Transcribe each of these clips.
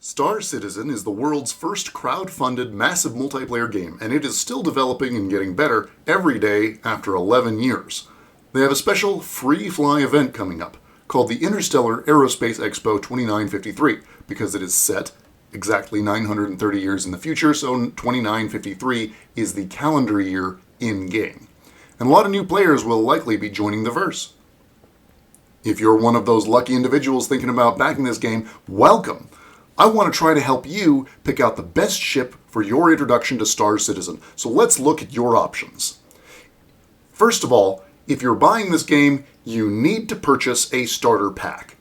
Star Citizen is the world's first crowd-funded massive multiplayer game, and it is still developing and getting better every day after 11 years. They have a special free fly event coming up called the Interstellar Aerospace Expo 2953 because it is set exactly 930 years in the future, so 2953 is the calendar year in-game. And a lot of new players will likely be joining the verse. If you're one of those lucky individuals thinking about backing this game, welcome! I want to try to help you pick out the best ship for your introduction to Star Citizen, so let's look at your options. First of all, if you're buying this game, you need to purchase a starter pack.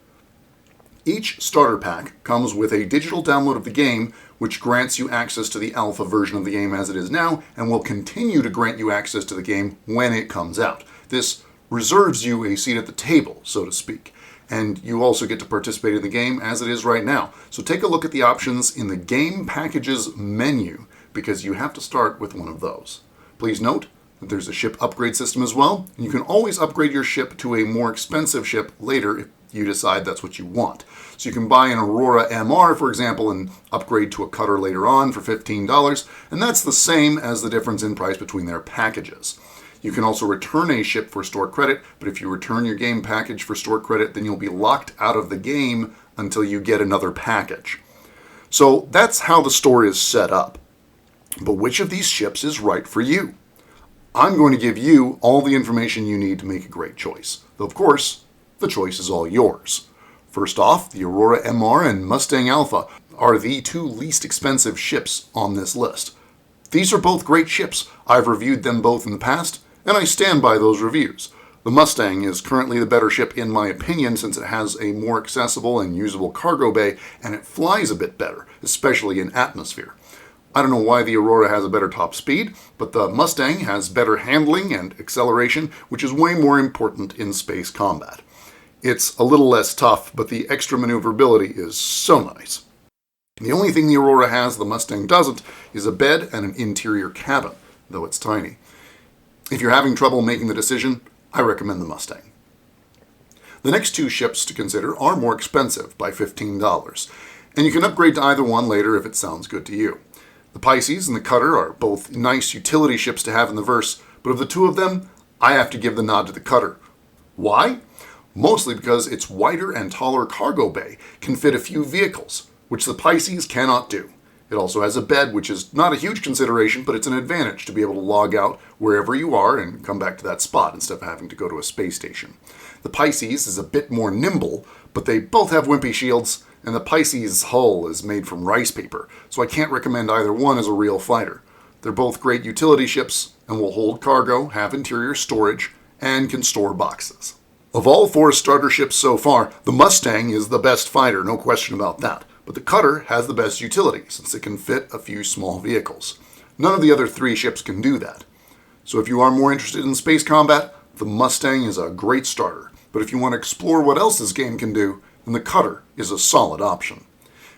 Each starter pack comes with a digital download of the game, which grants you access to the alpha version of the game as it is now, and will continue to grant you access to the game when it comes out. This reserves you a seat at the table, so to speak. And you also get to participate in the game as it is right now. So take a look at the options in the Game Packages menu, because you have to start with one of those. Please note that there's a ship upgrade system as well, and you can always upgrade your ship to a more expensive ship later if you decide that's what you want. So you can buy an Aurora MR, for example, and upgrade to a cutter later on for $15, and that's the same as the difference in price between their packages. You can also return a ship for store credit, but if you return your game package for store credit, then you'll be locked out of the game until you get another package. So that's how the store is set up. But which of these ships is right for you? I'm going to give you all the information you need to make a great choice. Though, of course, the choice is all yours. First off, the Aurora MR and Mustang Alpha are the two least expensive ships on this list. These are both great ships. I've reviewed them both in the past, and I stand by those reviews. The Mustang is currently the better ship in my opinion since it has a more accessible and usable cargo bay, and it flies a bit better, especially in atmosphere. I don't know why the Aurora has a better top speed, but the Mustang has better handling and acceleration, which is way more important in space combat. It's a little less tough, but the extra maneuverability is so nice. The only thing the Aurora has the Mustang doesn't is a bed and an interior cabin, though it's tiny. If you're having trouble making the decision, I recommend the Mustang. The next two ships to consider are more expensive by $15, and you can upgrade to either one later if it sounds good to you. The Pisces and the Cutter are both nice utility ships to have in the verse, but of the two of them, I have to give the nod to the Cutter. Why? Mostly because its wider and taller cargo bay can fit a few vehicles, which the Pisces cannot do. It also has a bed, which is not a huge consideration, but it's an advantage to be able to log out wherever you are and come back to that spot instead of having to go to a space station. The Pisces is a bit more nimble, but they both have wimpy shields, and the Pisces hull is made from rice paper, so I can't recommend either one as a real fighter. They're both great utility ships and will hold cargo, have interior storage, and can store boxes. Of all four starter ships so far, the Mustang is the best fighter, no question about that. But the Cutter has the best utility, since it can fit a few small vehicles. None of the other three ships can do that. So if you are more interested in space combat, the Mustang is a great starter. But if you want to explore what else this game can do, then the Cutter is a solid option.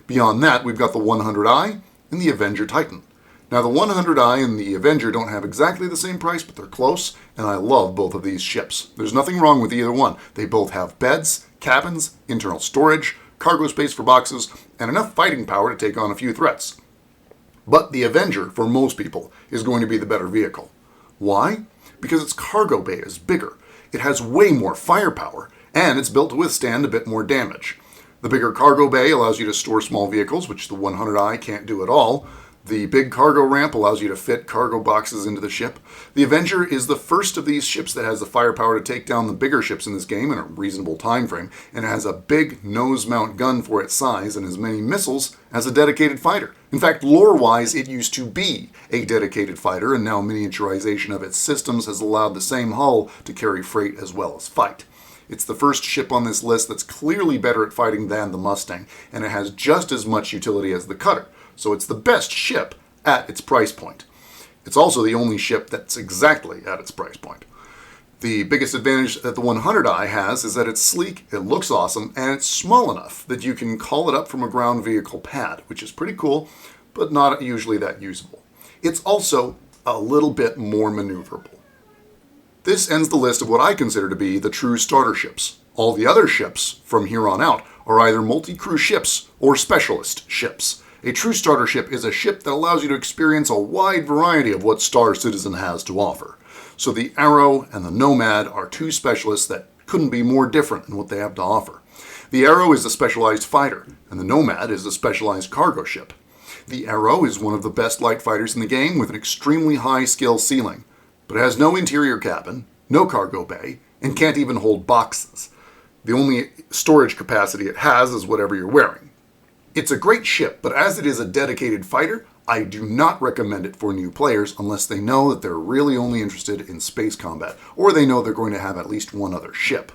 Beyond that, we've got the 100i and the Avenger Titan. Now the 100i and the Avenger don't have exactly the same price, but they're close, and I love both of these ships. There's nothing wrong with either one. They both have beds, cabins, internal storage, cargo space for boxes, and enough fighting power to take on a few threats. But the Avenger, for most people, is going to be the better vehicle. Why? Because its cargo bay is bigger, it has way more firepower, and it's built to withstand a bit more damage. The bigger cargo bay allows you to store small vehicles, which the 100i can't do at all. The big cargo ramp allows you to fit cargo boxes into the ship. The Avenger is the first of these ships that has the firepower to take down the bigger ships in this game in a reasonable time frame, and it has a big nose mount gun for its size and as many missiles as a dedicated fighter. In fact, lore-wise, it used to be a dedicated fighter, and now miniaturization of its systems has allowed the same hull to carry freight as well as fight. It's the first ship on this list that's clearly better at fighting than the Mustang, and it has just as much utility as the Cutter. So it's the best ship at its price point. It's also the only ship that's exactly at its price point. The biggest advantage that the 100i has is that it's sleek, it looks awesome, and it's small enough that you can call it up from a ground vehicle pad, which is pretty cool, but not usually that usable. It's also a little bit more maneuverable. This ends the list of what I consider to be the true starter ships. All the other ships from here on out are either multi-crew ships or specialist ships. A true starter ship is a ship that allows you to experience a wide variety of what Star Citizen has to offer. So the Arrow and the Nomad are two specialists that couldn't be more different in what they have to offer. The Arrow is a specialized fighter, and the Nomad is a specialized cargo ship. The Arrow is one of the best light fighters in the game with an extremely high skill ceiling, but it has no interior cabin, no cargo bay, and can't even hold boxes. The only storage capacity it has is whatever you're wearing. It's a great ship, but as it is a dedicated fighter, I do not recommend it for new players unless they know that they're really only interested in space combat, or they know they're going to have at least one other ship.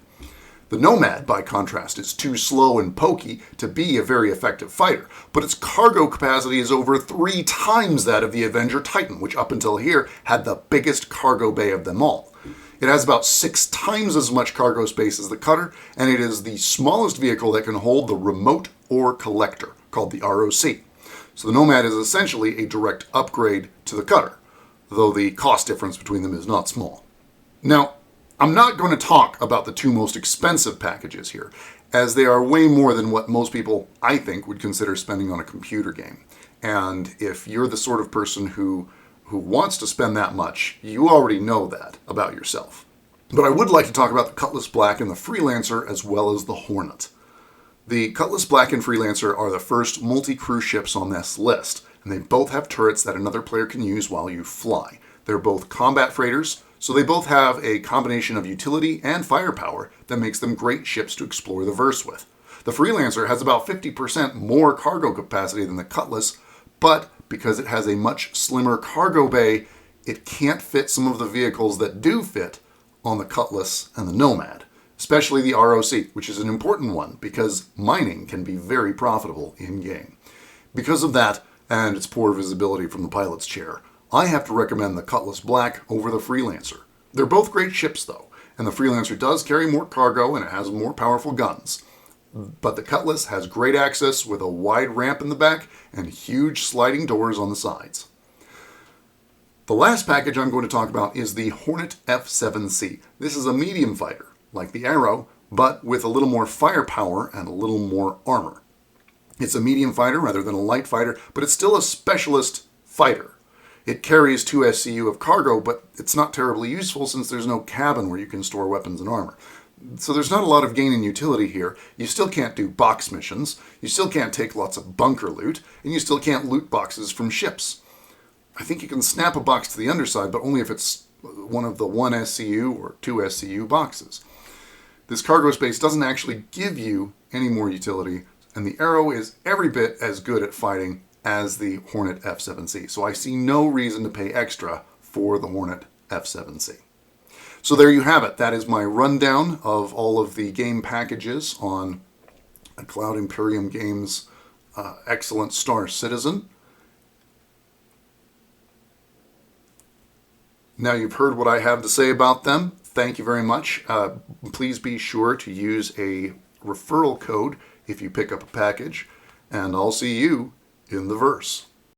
The Nomad, by contrast, is too slow and pokey to be a very effective fighter, but its cargo capacity is over 3 times that of the Avenger Titan, which up until here had the biggest cargo bay of them all. It has about 6 times as much cargo space as the Cutter, and it is the smallest vehicle that can hold the Remote Ore Collector, called the ROC. So the Nomad is essentially a direct upgrade to the Cutter, though the cost difference between them is not small. Now, I'm not going to talk about the 2 most expensive packages here, as they are way more than what most people, I think, would consider spending on a computer game. And if you're the sort of person who wants to spend that much, you already know that about yourself. But I would like to talk about the Cutlass Black and the Freelancer as well as the Hornet. The Cutlass Black and Freelancer are the first multi-crew ships on this list, and they both have turrets that another player can use while you fly. They're both combat freighters, so they both have a combination of utility and firepower that makes them great ships to explore the verse with. The Freelancer has about 50% more cargo capacity than the Cutlass, but because it has a much slimmer cargo bay, it can't fit some of the vehicles that do fit on the Cutlass and the Nomad, especially the ROC, which is an important one because mining can be very profitable in-game. Because of that, and its poor visibility from the pilot's chair, I have to recommend the Cutlass Black over the Freelancer. They're both great ships though, and the Freelancer does carry more cargo and it has more powerful guns. But the Cutlass has great access with a wide ramp in the back and huge sliding doors on the sides. The last package I'm going to talk about is the Hornet F7C. This is a medium fighter, like the Arrow, but with a little more firepower and a little more armor. It's a medium fighter rather than a light fighter, but it's still a specialist fighter. It carries 2 SCU of cargo, but it's not terribly useful since there's no cabin where you can store weapons and armor. So there's not a lot of gain in utility here. You still can't do box missions, you still can't take lots of bunker loot, and you still can't loot boxes from ships. I think you can snap a box to the underside, but only if it's one of the 1 SCU or 2 SCU boxes. This cargo space doesn't actually give you any more utility, and the Arrow is every bit as good at fighting as the Hornet F7C. So I see no reason to pay extra for the Hornet F7C. So there you have it. That is my rundown of all of the game packages on Cloud Imperium Games' excellent Star Citizen. Now you've heard what I have to say about them. Thank you very much. Please be sure to use a referral code if you pick up a package, and I'll see you in the verse.